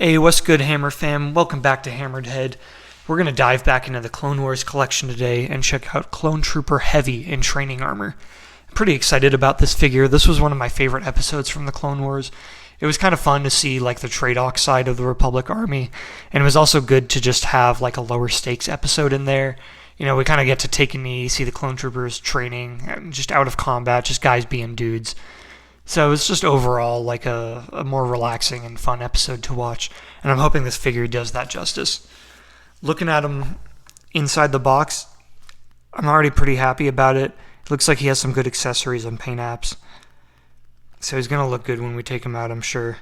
Hey, what's good, Hammer fam? Welcome back to HammeredHead. We're going to dive back into the Clone Wars collection today and check out Clone Trooper Hevy in training armor. I'm pretty excited about this figure. This was one of my favorite episodes from the Clone Wars. It was kind of fun to see like the Tradoc side of the Republic Army, and it was also good to just have like a lower stakes episode in there. You know, we kind of get to take a knee, see the Clone Troopers training, just out of combat, just guys being dudes. So it's just overall like a more relaxing and fun episode to watch, and I'm hoping this figure does that justice. Looking at him inside the box, I'm already pretty happy about it. It looks like he has some good accessories and paint apps, so he's going to look good when we take him out, I'm sure.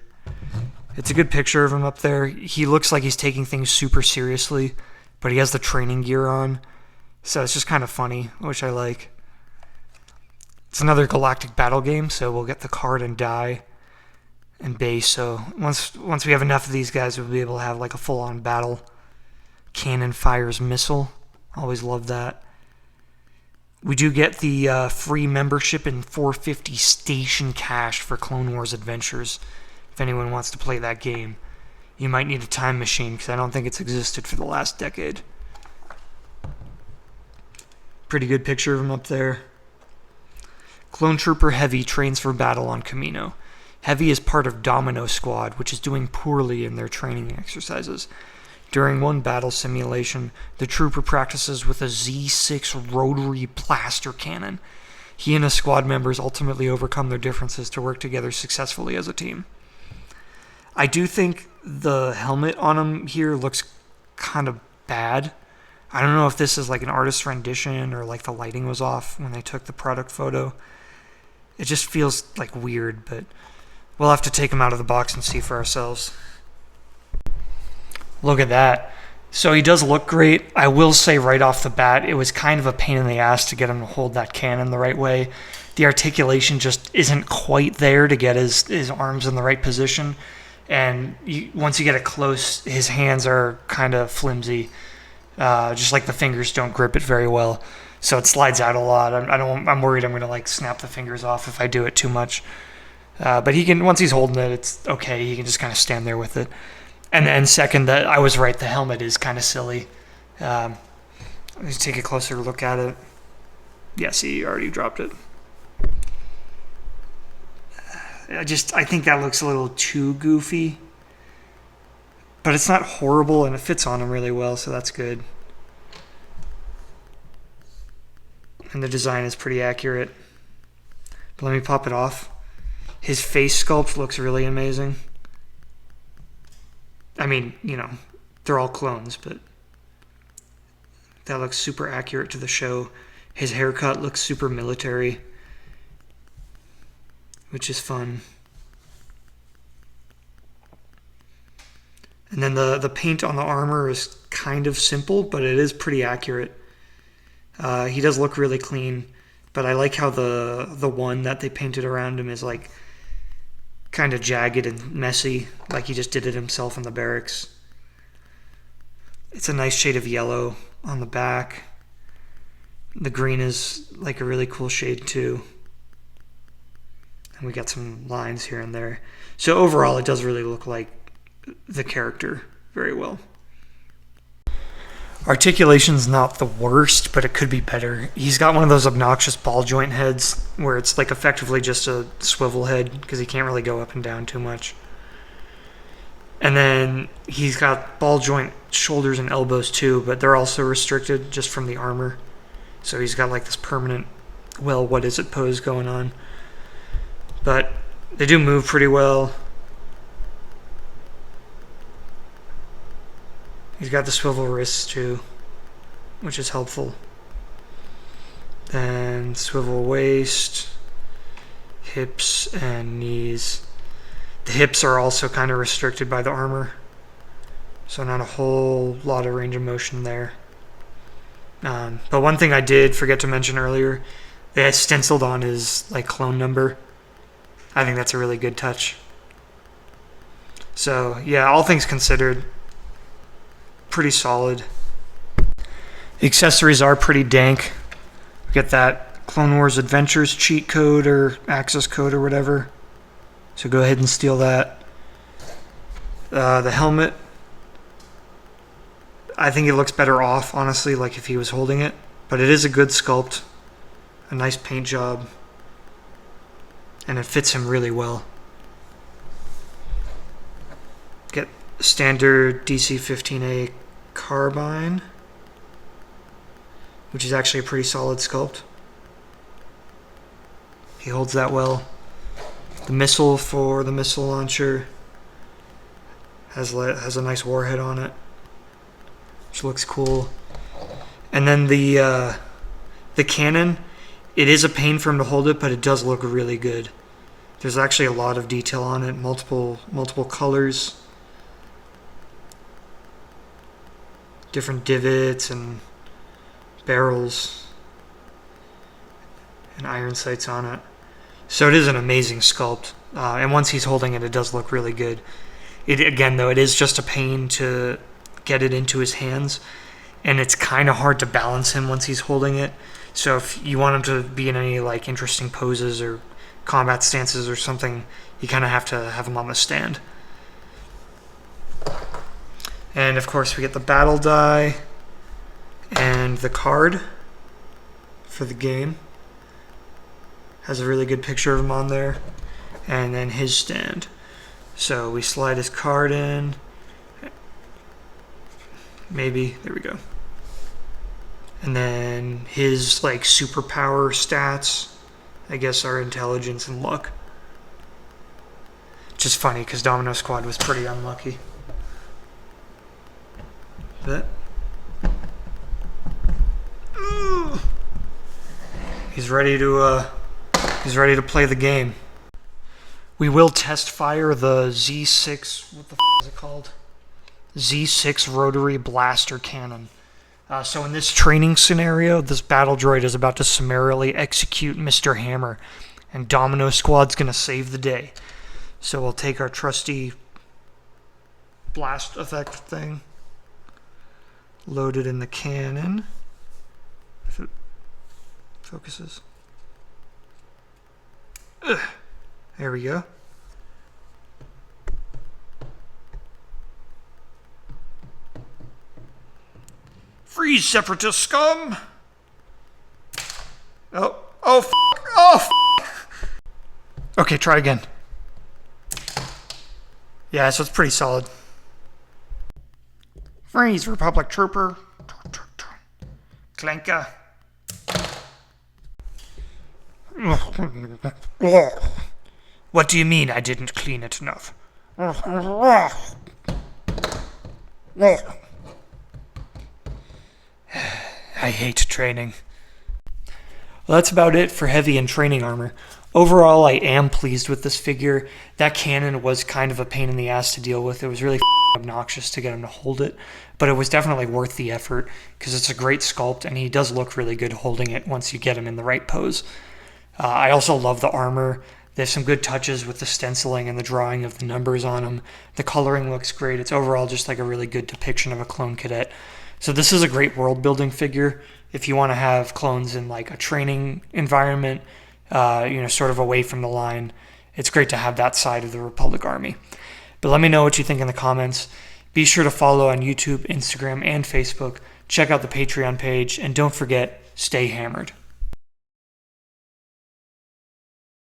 It's a good picture of him up there. He looks like he's taking things super seriously, but he has the training gear on, so it's just kind of funny, which I like. It's another galactic battle game, so we'll get the card and die and base. So once we have enough of these guys, we'll be able to have like a full-on battle. Cannon fires missile. Always love that. We do get the free membership in 450 station cash for Clone Wars Adventures. If anyone wants to play that game, you might need a time machine because I don't think it's existed for the last decade. Pretty good picture of him up there. Clone Trooper Hevy trains for battle on Kamino. Hevy is part of Domino Squad, which is doing poorly in their training exercises. During one battle simulation, the trooper practices with a Z6 rotary blaster cannon. He and his squad members ultimately overcome their differences to work together successfully as a team. I do think the helmet on him here looks kind of bad. I don't know if this is like an artist's rendition or like the lighting was off when they took the product photo. It just feels like weird, but we'll have to take him out of the box and see for ourselves. Look at that. So he does look great. I will say right off the bat, it was kind of a pain in the ass to get him to hold that cannon the right way. The articulation just isn't quite there to get his arms in the right position. And once you get it close, his hands are kind of flimsy. Just like the fingers don't grip it very well. So it slides out a lot. I'm worried I'm going to like snap the fingers off if I do it too much. But he can, once he's holding it, it's okay. He can just kind of stand there with it. And second, that I was right. The helmet is kind of silly. Let's take a closer look at it. Yeah, see, you already dropped it. I think that looks a little too goofy. But it's not horrible, and it fits on him really well, so that's good. And the design is pretty accurate. But let me pop it off. His face sculpt looks really amazing. I mean, you know, they're all clones, but that looks super accurate to the show. His haircut looks super military, which is fun. And then the paint on the armor is kind of simple, but it is pretty accurate. He does look really clean, but I like how the one that they painted around him is like kind of jagged and messy, like he just did it himself in the barracks. It's a nice shade of yellow on the back. The green is like a really cool shade too. And we got some lines here and there. So overall, it does really look like the character very well. Articulation's not the worst, but it could be better. He's got one of those obnoxious ball joint heads where it's like effectively just a swivel head because he can't really go up and down too much. And then he's got ball joint shoulders and elbows too, but they're also restricted just from the armor. So he's got like this permanent, well, what is it pose going on. But they do move pretty well. He's got the swivel wrists too, which is helpful. Then swivel waist, hips, and knees. The hips are also kind of restricted by the armor, so not a whole lot of range of motion there. But one thing I did forget to mention earlier, they had stenciled on his like clone number. I think that's a really good touch. So yeah, all things considered, pretty solid. The accessories are pretty dank. We get that Clone Wars Adventures cheat code or access code or whatever. So go ahead and steal that. The helmet, I think it looks better off, honestly, like if he was holding it. But it is a good sculpt, a nice paint job, and it fits him really well. Get standard DC-15A carbine, which is actually a pretty solid sculpt. He holds that well. The missile for the missile launcher has a nice warhead on it, which looks cool. And then the cannon, it is a pain for him to hold it, but it does look really good. There's actually a lot of detail on it, multiple colors, different divots and barrels, and iron sights on it. So it is an amazing sculpt, and once he's holding it, it does look really good. Again, though, it is just a pain to get it into his hands, and it's kind of hard to balance him once he's holding it. So if you want him to be in any like interesting poses or combat stances or something, you kind of have to have him on the stand. And of course, we get the battle die and the card for the game. Has a really good picture of him on there, and then his stand. So we slide his card in. Maybe, there we go. And then his like superpower stats, I guess, are intelligence and luck. Which is funny because Domino Squad was pretty unlucky. But he's ready to play the game. We will test fire the Z6, what the f is it called? Z6 rotary blaster cannon. So in this training scenario, this battle droid is about to summarily execute Mr. Hammer, and Domino Squad's going to save the day. So we'll take our trusty blast effect thing, load it in the cannon, if it focuses. Ugh. There we go. Freeze, separatist scum! Oh, f***. Oh, f***. Okay, try again. Yeah, so it's pretty solid. Freeze, Republic Trooper. Clanker. What do you mean I didn't clean it enough? I hate training. Well, that's about it for heavy and training armor. Overall, I am pleased with this figure. That cannon was kind of a pain in the ass to deal with. It was really obnoxious to get him to hold it, but it was definitely worth the effort because it's a great sculpt and he does look really good holding it once you get him in the right pose. I also love the armor. There's some good touches with the stenciling and the drawing of the numbers on them. The coloring looks great. It's overall just like a really good depiction of a clone cadet. So this is a great world building figure if you want to have clones in like a training environment, sort of away from the line. It's great to have that side of the Republic Army. But let me know what you think in the comments. Be sure to follow on YouTube, Instagram, and Facebook. Check out the Patreon page, and don't forget, stay hammered.